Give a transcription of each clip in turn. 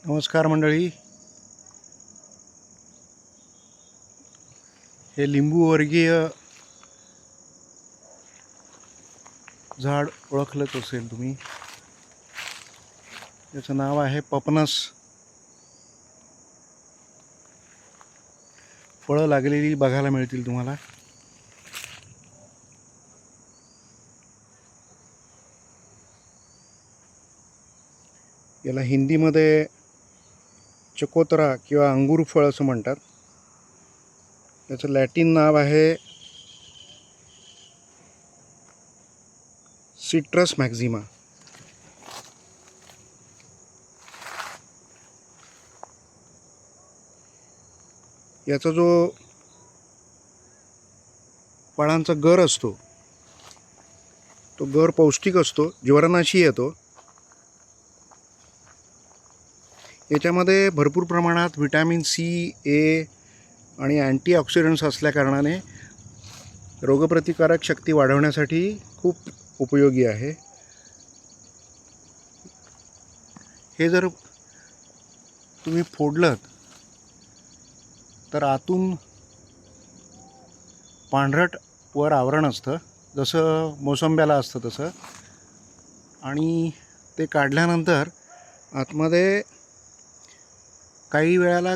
नमस्कार मंडळी. हे लिंबू वर्गीय झाड ओळखलंच असेल तुम्ही. याचं नाव आहे पपनस. फळं लागलेली बघायला मिळतील तुम्हाला. याला हिंदीमध्ये चकोतरा किंवा अंगूर फळ असं म्हणतात. याचं लॅटिन नाव आहे सिट्रस मॅक्झिमा. याचा जो फळांचा गर असतो तो गर पौष्टिक असतो, ज्वरनाशी येतो. याच्यामध्ये भरपूर प्रमाणात व्हिटॅमिन सी, ए आणि अँटीऑक्सिडंट्स असल्याकारणाने रोगप्रतिकारक शक्ती वाढवण्यासाठी खूप उपयोगी आहे. हे जर तुम्ही फोडलं तर आतून पांढरट वर आवरण असतं, जसं मोसंब्याला असतं तसं. आणि ते काढल्यानंतर आतमध्ये काही वेळाला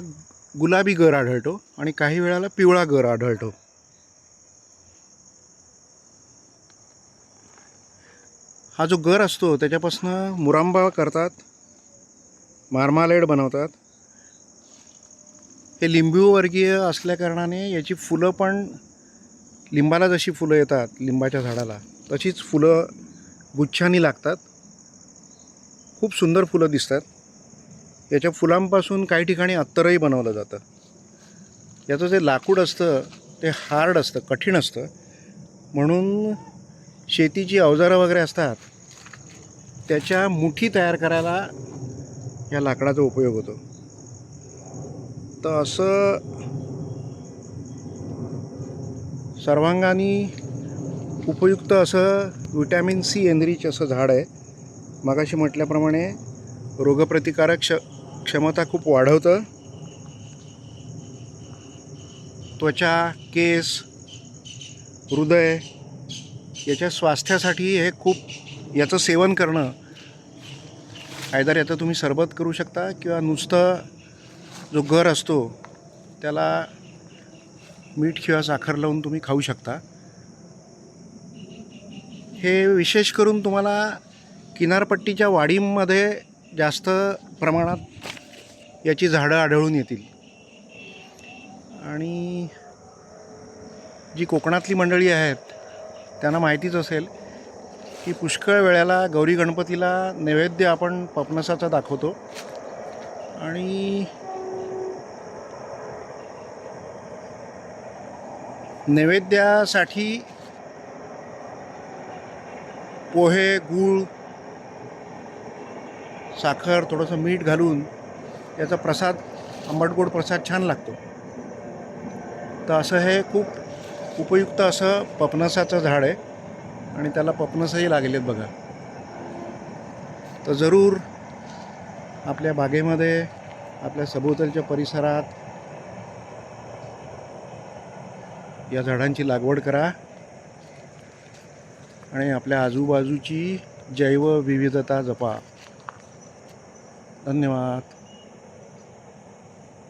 गुलाबी गर आढळतो आणि काही वेळाला पिवळा गर आढळतो. हा जो गर असतो त्याच्यापासून मुरांबा करतात, मार्मालेड बनवतात. हे लिंबू वर्गीय असल्याकारणाने याची फुलं पण लिंबाला जशी फुलं येतात लिंबाच्या झाडाला, तशीच फुलं गुच्छांनी लागतात. खूप सुंदर फुलं दिसतात. याच्या फुलांपासून काही ठिकाणी अत्तरही बनवलं जातं. याचं जे लाकूड असतं ते हार्ड असतं, कठीण असतं, म्हणून शेतीची अवजारं वगैरे असतात त्याच्या मुठी तयार करायला या लाकडाचा उपयोग होतो. तर असं सर्वांगाने उपयुक्त असं व्हिटॅमिन सी एनरिच असं झाड आहे. मगाशी म्हटल्याप्रमाणे रोगप्रतिकारक क्षमता खूप वाढवतं. त्वचा, केस, हृदय याच्या स्वास्थ्यासाठी हे खूप, याचं सेवन करणं, आयदर याचं तुम्ही सरबत करू शकता किंवा नुसतं जो गर असतो त्याला मीठ किंवा साखर लावून तुम्ही खाऊ शकता. हे विशेष करून तुम्हाला किनारपट्टीच्या वाडींमध्ये जास्त प्रमाणात याची झाडं आढळून येतील. आणि जी कोकणातली मंडळी आहेत त्यांना माहितीच असेल की पुष्कळ वेळेला गौरी गणपतीला नैवेद्य आपण पपनसाचा दाखवतो. आणि नैवेद्यासाठी पोहे, गूळ, साखर, थोडंसं मीठ घालून याचा प्रसाद, आंबटगोड प्रसाद छान लागतो. तर असं हे खूप उपयुक्त असं पपनसाचं झाड आहे आणि त्याला पपनसही लागलेत बघा. तर जरूर आपल्या बागेमध्ये, आपल्या सभोवतालच्या परिसरात या झाडांची लागवड करा आणि आपल्या आजूबाजूची जैवविविधता जपा. धन्यवाद.